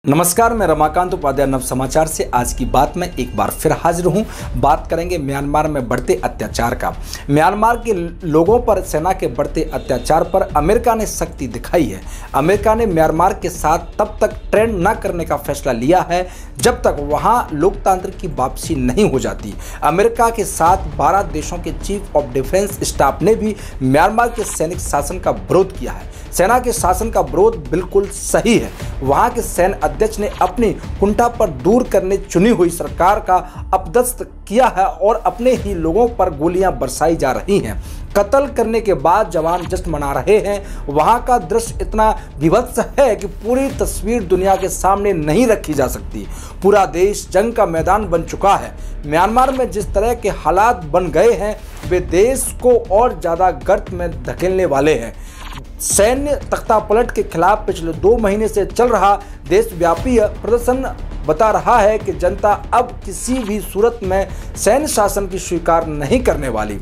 नमस्कार, मैं रमाकांत उपाध्याय नव समाचार से आज की बात में एक बार फिर हाजिर हूं। बात करेंगे म्यांमार में बढ़ते अत्याचार का। म्यांमार के लोगों पर सेना के बढ़ते अत्याचार पर अमेरिका ने सख्ती दिखाई है। अमेरिका ने म्यांमार के साथ तब तक ट्रेड न करने का फैसला लिया है जब तक वहां लोकतंत्र की वापसी नहीं हो जाती। अमेरिका के साथ 12 देशों के चीफ ऑफ डिफेंस स्टाफ ने भी म्यांमार के सैनिक शासन का विरोध किया है। सेना के शासन का विरोध बिल्कुल सही है। वहां के सैन्य अध्यक्ष ने अपनी कुंठा पर दूर करने चुनी हुई सरकार का अपदस्थ किया है और अपने ही लोगों पर गोलियां बरसाई जा रही हैं। कत्ल करने के बाद जवान जश्न मना रहे हैं। वहां का दृश्य इतना विभत्स है कि पूरी तस्वीर दुनिया के सामने नहीं रखी जा सकती। पूरा देश जंग का मैदान बन चुका है। म्यांमार में जिस तरह के हालात बन गए हैं वे देश को और ज्यादा गर्त में धकेलने वाले हैं। सैन्य तख्तापलट के खिलाफ पिछले 2 महीने से चल रहा देशव्यापी प्रदर्शन बता रहा है कि जनता अब किसी भी सूरत में सैन्य शासन की स्वीकार नहीं करने वाली।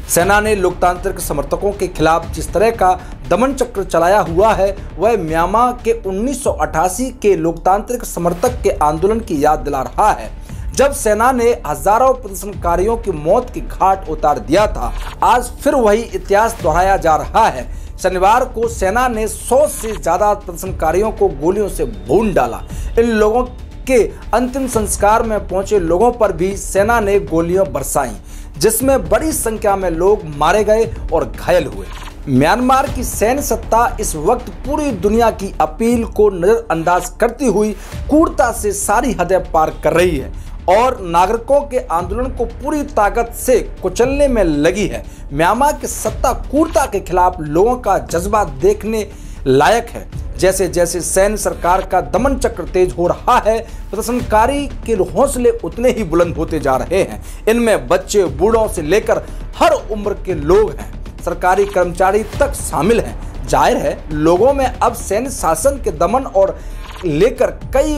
सेना ने लोकतांत्रिक समर्थकों के खिलाफ जिस तरह का दमन चक्र चलाया हुआ है वह म्यांमार के 1988 के लोकतांत्रिक समर्थक के आंदोलन की याद दिला रहा है, जब सेना ने हजारों प्रदर्शनकारियों की मौत की घाट उतार दिया था। आज फिर वही इतिहास दोहराया जा रहा है। शनिवार को सेना ने 100 से ज्यादा प्रदर्शनकारियों को गोलियों से भून डाला। इन लोगों के अंतिम संस्कार में पहुंचे लोगों पर भी सेना ने गोलियां बरसाई, जिसमें बड़ी संख्या में लोग मारे गए और घायल हुए। म्यांमार की सैन्य सत्ता इस वक्त पूरी दुनिया की अपील को नजरअंदाज करती हुई क्रूरता से सारी हदें पार कर रही है और नागरिकों के आंदोलन को पूरी ताकत से कुचलने में लगी है। म्यांमार की सत्ता क्रूरता के खिलाफ लोगों का जज्बा देखने लायक है। जैसे जैसे सैन्य सरकार का दमन चक्र तेज हो रहा है, प्रदर्शनकारी के हौसले उतने ही बुलंद होते जा रहे हैं। इनमें बच्चे बूढ़ों से लेकर हर उम्र के लोग हैं, सरकारी कर्मचारी तक शामिल हैं। जाहिर है लोगों में अब सैन्य शासन के दमन और लेकर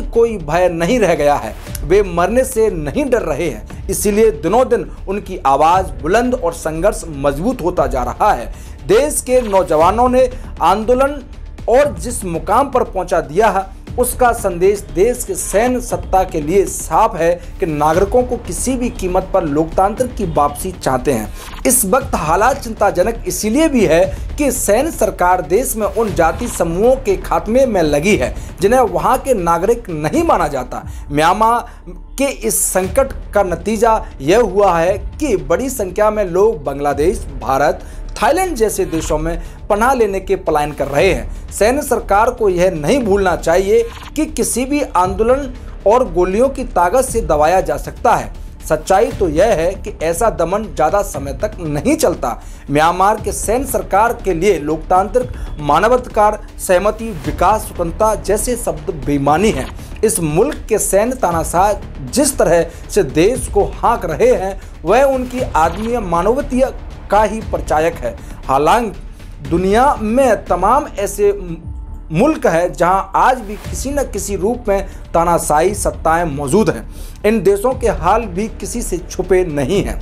कोई भय नहीं रह गया है। वे मरने से नहीं डर रहे हैं, इसीलिए दिनों दिन उनकी आवाज बुलंद और संघर्ष मजबूत होता जा रहा है। देश के नौजवानों ने आंदोलन और जिस मुकाम पर पहुंचा दिया है उसका संदेश देश के सैन्य सत्ता के लिए साफ है कि नागरिकों को किसी भी कीमत पर लोकतंत्र की वापसी चाहते हैं। इस वक्त हालात चिंताजनक इसीलिए भी है कि सैन्य सरकार देश में उन जाति समूहों के खात्मे में लगी है जिन्हें वहां के नागरिक नहीं माना जाता। म्यांमार के इस संकट का नतीजा यह हुआ है कि बड़ी संख्या में लोग बांग्लादेश, भारत, थाईलैंड जैसे देशों में पनाह लेने के पलायन कर रहे हैं। सैन्य सरकार को यह नहीं भूलना चाहिए कि किसी भी आंदोलन और गोलियों की ताकत से दबाया जा सकता है। सच्चाई तो यह है कि ऐसा दमन ज़्यादा समय तक नहीं चलता। म्यांमार के सैन्य सरकार के लिए लोकतांत्रिक, मानवाधिकार, सहमति, विकास, स्वतंत्रता जैसे शब्द बेईमानी हैं। इस मुल्क के सैन्य तानाशाह जिस तरह से देश को हाँक रहे हैं वह उनकी आदमी मानवीय का ही परिचायक है। हालांकि दुनिया में तमाम ऐसे मुल्क है जहां आज भी किसी न किसी रूप में तानाशाही सत्ताएं मौजूद हैं। इन देशों के हाल भी किसी से छुपे नहीं हैं।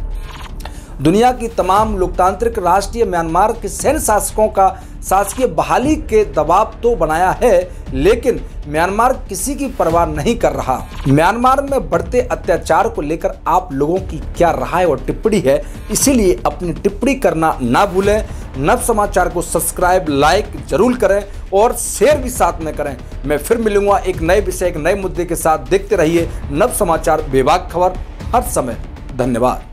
दुनिया की तमाम लोकतांत्रिक राष्ट्रीय म्यांमार के सैन्य शासकों का शासकीय बहाली के दबाव तो बनाया है, लेकिन म्यांमार किसी की परवाह नहीं कर रहा। म्यांमार में बढ़ते अत्याचार को लेकर आप लोगों की क्या राय और टिप्पणी है, इसीलिए अपनी टिप्पणी करना ना भूलें। नव समाचार को सब्सक्राइब, लाइक जरूर करें और शेयर भी साथ में करें। मैं फिर मिलूंगा एक नए विषय, एक नए मुद्दे के साथ। देखते रहिए नव समाचार, बेबाक खबर हर समय। धन्यवाद।